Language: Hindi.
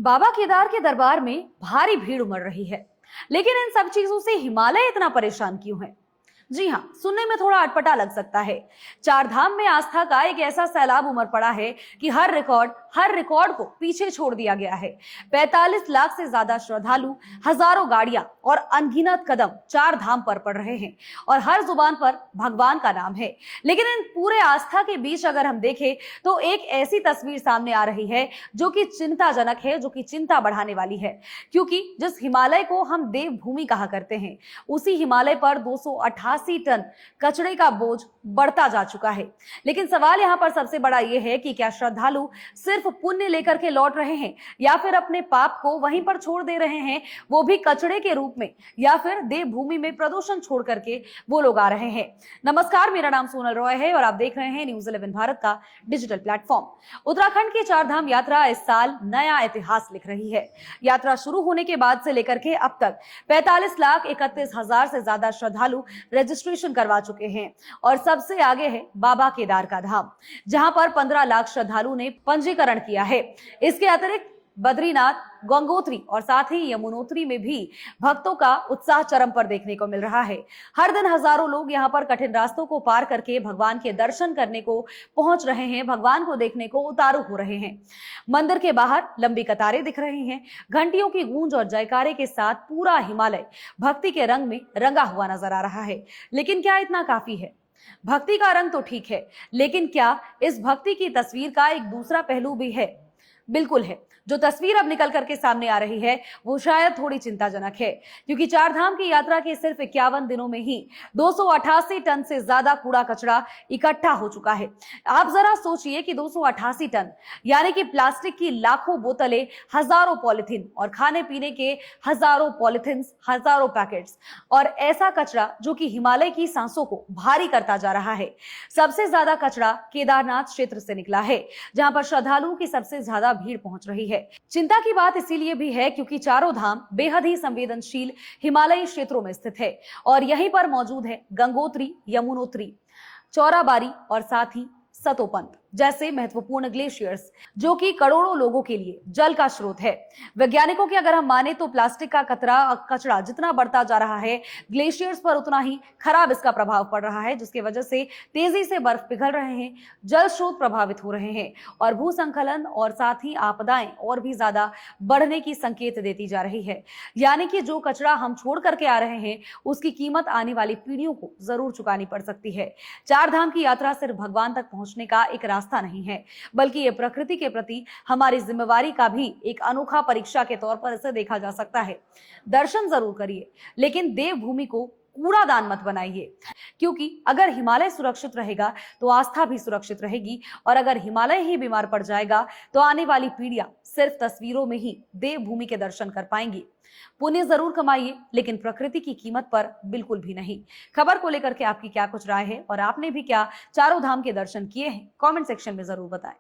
बाबा केदार के दरबार में भारी भीड़ उमड़ रही है, लेकिन इन सब चीजों से हिमालय इतना परेशान क्यों है? जी हाँ, सुनने में थोड़ा अटपटा लग सकता है। चार धाम में आस्था का एक ऐसा सैलाब उमड़ पड़ा है कि हर रिकॉर्ड को पीछे छोड़ दिया गया है। 45 लाख से ज्यादा श्रद्धालु, हजारों गाड़ियां और अनगिनत कदम चार धाम पर पड़ रहे हैं और हर जुबान पर भगवान का नाम है। लेकिन इन पूरे आस्था के बीच अगर हम देखें तो एक ऐसी तस्वीर सामने आ रही है जो कि चिंताजनक है, जो कि चिंता बढ़ाने वाली है। क्योंकि जिस हिमालय को हम देवभूमि कहा करते हैं, उसी हिमालय पर 288 टन कचरे का बोझ बढ़ता जा चुका है। लेकिन सवाल यहां पर सबसे बड़ा यह है कि क्या श्रद्धालु सिर्फ पुण्य लेकर के लौट रहे हैं या फिर अपने पाप को वहीं पर छोड़ दे रहे हैं, वो भी कचड़े के रूप में, या फिर देवभूमि में प्रदूषण छोड़ करके वो लोग आ रहे हैं। नमस्कार, मेरा नाम सोनल रॉय है और आप देख रहे हैं न्यूज़ 11 भारत का डिजिटल प्लेटफॉर्म। उत्तराखंड की चार धाम यात्रा इस साल नया इतिहास लिख रही है। यात्रा शुरू होने के बाद से लेकर के अब तक 45,31,000 से ज्यादा श्रद्धालु रजिस्ट्रेशन करवा चुके हैं और सबसे आगे है बाबा केदार का धाम, जहां पर 15 लाख श्रद्धालु ने पंजीकरण किया है। इसके अतिरिक्त बद्रीनाथ, गंगोत्री और साथ ही यमुनोत्री में भी भक्तों का उत्साह चरम पर देखने को मिल रहा है। हर दिन हजारों लोग यहां पर कठिन रास्तों को पार करके भगवान के दर्शन करने को पहुंच रहे हैं, भगवान को देखने को उतारू हो रहे हैं। मंदिर के बाहर लंबी कतारें दिख रही हैं। घंटियों की गूंज और जयकारे के साथ पूरा हिमालय भक्ति के रंग में रंगा हुआ नजर आ रहा है। लेकिन क्या इतना काफी है? भक्ति का रंग तो ठीक है, लेकिन क्या इस भक्ति की तस्वीर का एक दूसरा पहलू भी है? बिल्कुल है। जो तस्वीर अब निकल करके सामने आ रही है वो शायद थोड़ी चिंताजनक है, क्योंकि चार धाम की यात्रा के सिर्फ 51 दिनों में ही 288 टन से ज्यादा कूड़ा कचरा इकट्ठा हो चुका है। आप जरा सोचिए कि 288 टन यानी कि प्लास्टिक की लाखों बोतलें, हजारों पॉलिथीन और खाने पीने के हजारों पॉलिथीन, हजारों पैकेट्स और ऐसा कचरा जो कि हिमालय की सांसों को भारी करता जा रहा है। सबसे ज्यादा कचरा केदारनाथ क्षेत्र से निकला है, जहां पर श्रद्धालुओं की सबसे ज्यादा भीड़ पहुंच रही है। चिंता की बात इसीलिए भी है क्योंकि चारों धाम बेहद ही संवेदनशील हिमालयी क्षेत्रों में स्थित है और यहीं पर मौजूद है गंगोत्री, यमुनोत्री, चौराबाड़ी और साथ ही सतोपंथ जैसे महत्वपूर्ण ग्लेशियर्स, जो कि करोड़ों लोगों के लिए जल का स्रोत है। वैज्ञानिकों की अगर हम माने तो प्लास्टिक का कचरा जितना बढ़ता जा रहा है, ग्लेशियर्स पर उतना ही खराब इसका प्रभाव पड़ रहा है, जिसकी वजह से तेजी से बर्फ पिघल रहे हैं, जल स्रोत प्रभावित हो रहे हैं और भूसंखलन और साथ ही आपदाएं और भी ज्यादा बढ़ने की संकेत देती जा रही है। यानी कि जो कचरा हम छोड़ करके आ रहे हैं उसकी कीमत आने वाली पीढ़ियों को जरूर चुकानी पड़ सकती है। चार धाम की यात्रा सिर्फ भगवान तक पहुंचने का एक रास्ता नहीं है, बल्कि ये प्रकृति के प्रति हमारी जिम्मेवारी का भी एक अनोखा परीक्षा के तौर पर इसे देखा जा सकता है। दर्शन जरूर करिए, लेकिन देवभूमि को कूड़ादान मत बनाइए, क्योंकि अगर हिमालय सुरक्षित रहेगा तो आस्था भी सुरक्षित रहेगी और अगर हिमालय ही बीमार पड़ जाएगा तो आने वाली पीढ़ियां सिर्फ तस्वीरों में ही देवभूमि के दर्शन कर पाएंगी। पुण्य जरूर कमाइए, लेकिन प्रकृति की कीमत पर बिल्कुल भी नहीं। खबर को लेकर के आपकी क्या कुछ राय है और आपने भी क्या चारों धाम के दर्शन किए हैं? कमेंट सेक्शन में जरूर बताएं।